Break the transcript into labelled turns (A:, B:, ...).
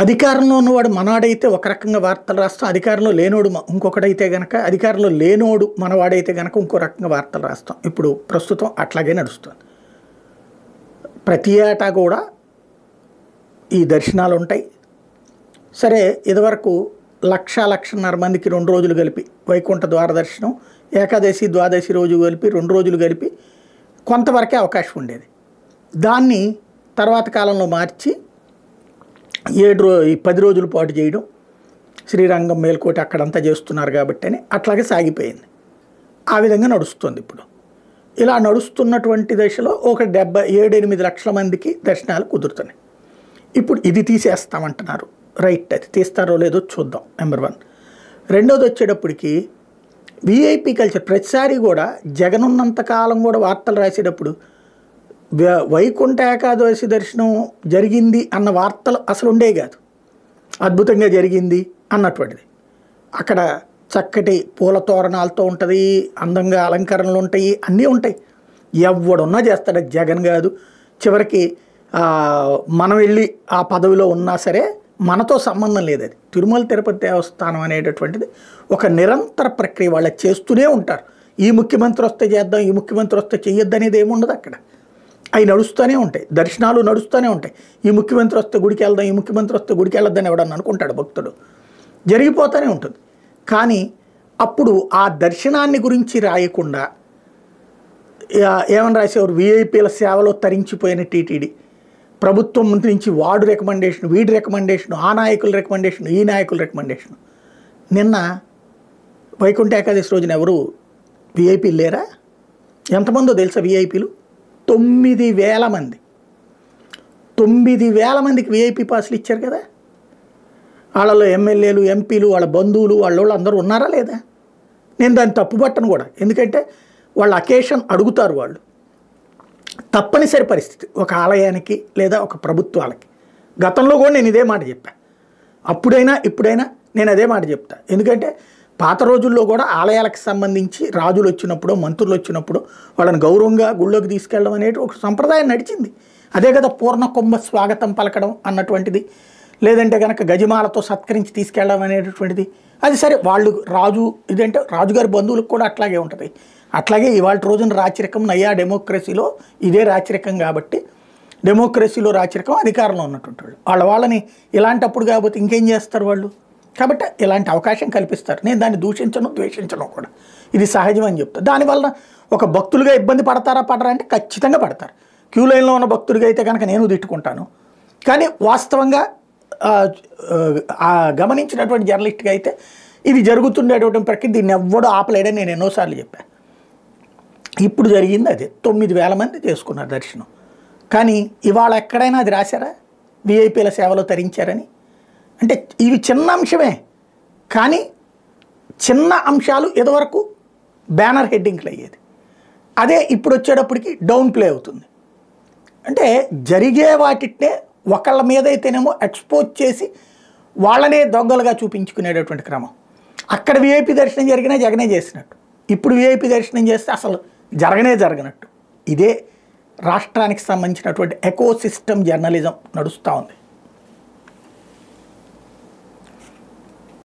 A: అధికారంలో ఉన్నవాడు మనవాడైతే ఒక రకంగా వార్తలు రాస్తాం, అధికారంలో లేనోడు ఇంకొకడైతే గనక, అధికారంలో లేనోడు మనవాడైతే గనక ఇంకో రకంగా వార్తలు రాస్తాం. ఇప్పుడు ప్రస్తుతం అట్లాగే నడుస్తుంది. ప్రతి ఏటా కూడా ఈ దర్శనాలు ఉంటాయి. సరే, ఇదివరకు 1,00,000-1,50,000 మందికి 2 రోజులు కలిపి వైకుంఠ ద్వార దర్శనం, ఏకాదశి ద్వాదశి రోజు కలిపి 2 రోజులు కలిపి కొంతవరకే అవకాశం ఉండేది. దాన్ని తర్వాత కాలంలో మార్చి 10 రోజుల పాటు చేయడం, శ్రీరంగం మేల్కోటి అక్కడంతా చేస్తున్నారు కాబట్టి అని అట్లాగే సాగిపోయింది. ఆ విధంగా నడుస్తుంది. ఇప్పుడు ఇలా నడుస్తున్నటువంటి దశలో ఒక 7-8 లక్షల మందికి దర్శనాలు కుదురుతున్నాయి. ఇప్పుడు ఇది తీసేస్తామంటున్నారు. రైట్, అది తీస్తారో లేదో చూద్దాం. నెంబర్ 1. రెండోది వచ్చేటప్పటికి విఐపి కల్చర్. ప్రతిసారి కూడా జగన్ ఉన్నంతకాలం కూడా వార్తలు రాసేటప్పుడు వైకుంఠ ఏకాదశి దర్శనం జరిగింది అన్న వార్తలు అసలు ఉండే కాదు. అద్భుతంగా జరిగింది అన్నటువంటిది. అక్కడ చక్కటి పూల తోరణాలతో ఉంటుంది, అందంగా అలంకరణలు ఉంటాయి, అన్నీ ఉంటాయి. ఎవడున్నా చేస్తాడు, జగన్ కాదు. చివరికి మనం వెళ్ళి ఆ పదవిలో ఉన్నా సరే మనతో సంబంధం లేదు. అది తిరుమల తిరుపతి దేవస్థానం అనేటటువంటిది ఒక నిరంతర ప్రక్రియ. వాళ్ళు చేస్తూనే ఉంటారు. ఈ ముఖ్యమంత్రి వస్తే చేద్దాం, ఈ ముఖ్యమంత్రి వస్తే చెయ్యొద్దు అనేది ఏముండదు అక్కడ. అవి నడుస్తూనే ఉంటాయి, దర్శనాలు నడుస్తూనే ఉంటాయి. ఈ ముఖ్యమంత్రి వస్తే గుడికి వెళ్దాం, ఈ ముఖ్యమంత్రి వస్తే గుడికి వెళ్ళొద్దని ఎవడన్నా అనుకుంటాడు భక్తుడు. జరిగిపోతూనే ఉంటుంది. కానీ అప్పుడు ఆ దర్శనాన్ని గురించి రాయకుండా ఏమని రాసేవారు, విఐపీల సేవలో తరించిపోయిన టీటీడీ ప్రభుత్వం నుంచి వాడు రికమెండేషన్, వీడి రికమెండేషన్, ఆ నాయకుల రికమెండేషన్, ఈ నాయకుల రికమెండేషన్. నిన్న వైకుంఠ ఏకాదశి రోజున ఎవరు విఐపీలు లేరా? ఎంతమందో తెలుసా విఐపీలు? 9,000 మంది. 9,000 మందికి విఐపీ పాసులు ఇచ్చారు కదా. వాళ్ళలో ఎమ్మెల్యేలు, ఎంపీలు, వాళ్ళ బంధువులు, వాళ్ళు అందరూ ఉన్నారా లేదా? నేను దాన్ని తప్పుపట్టను కూడా. ఎందుకంటే వాళ్ళ అకేషన్ అడుగుతారు. వాళ్ళు తప్పనిసరి పరిస్థితి ఒక ఆలయానికి లేదా ఒక ప్రభుత్వాలకి. గతంలో కూడా నేను ఇదే మాట చెప్పాను. అప్పుడైనా ఇప్పుడైనా నేను అదే మాట చెప్తా. ఎందుకంటే పాత రోజుల్లో కూడా ఆలయాలకు సంబంధించి రాజులు వచ్చినప్పుడు, మంత్రులు వచ్చినప్పుడు వాళ్ళని గౌరవంగా గుళ్ళోకి తీసుకెళ్ళడం అనేది ఒక సంప్రదాయం నడిచింది. అదే కదా పూర్ణ కుంభ స్వాగతం పలకడం అన్నటువంటిది. లేదంటే కనుక గజమాలతో సత్కరించి తీసుకెళ్ళడం అనేటటువంటిది. అది సరే, వాళ్ళు రాజు ఇదంటే రాజుగారి బంధువులకు కూడా అట్లాగే ఉంటుంది. అట్లాగే ఇవాళ రోజున రాచరికం నయ్యా డెమోక్రసీలో ఇదే రాచరికం కాబట్టి, డెమోక్రసీలో రాచరికం అధికారంలో ఉన్నటువంటి వాళ్ళని ఇలాంటప్పుడు కాకపోతే ఇంకేం చేస్తారు వాళ్ళు. కాబట్టి ఇలాంటి అవకాశం కల్పిస్తారు. నేను దాన్ని దూషించను, ద్వేషించను కూడా. ఇది సహజం అని చెప్తాను. దానివల్ల ఒక భక్తులుగా ఇబ్బంది పడతారా పడరా అంటే ఖచ్చితంగా పడతారు. క్యూ లైన్లో ఉన్న భక్తుడిగా అయితే కనుక నేను తిట్టుకుంటాను. కానీ వాస్తవంగా గమనించినటువంటి జర్నలిస్ట్గా అయితే ఇది జరుగుతుండేటువంటి ప్రక్రియ. దీన్ని ఎవ్వడూ ఆపలేడని నేను ఎన్నోసార్లు చెప్పాను. ఇప్పుడు జరిగింది అదే. 9,000 మంది చేసుకున్నారు దర్శనం. కానీ ఇవాళ ఎక్కడైనా అది రాశారా విఐపీల సేవలో తరించారని? అంటే ఇవి చిన్న అంశమే, కానీ చిన్న అంశాలు ఇదివరకు బ్యానర్ హెడ్డింగ్లు అయ్యేది. అదే ఇప్పుడు వచ్చేటప్పటికి డౌన్ ప్లే అవుతుంది. అంటే జరిగే వాటినే ఒకళ్ళ మీద అయితేనేమో ఎక్స్పోజ్ చేసి వాళ్ళనే దొంగలుగా చూపించుకునేటటువంటి క్రమం. అక్కడ విఐపీ దర్శనం జరిగినా జగనే చేసినట్టు, ఇప్పుడు విఐపీ దర్శనం చేస్తే అసలు జరగనట్టు. ఇదే రాష్ట్రానికి సంబంధించినటువంటి ఎకోసిస్టమ్ జర్నలిజం నడుస్తూ ఉంది.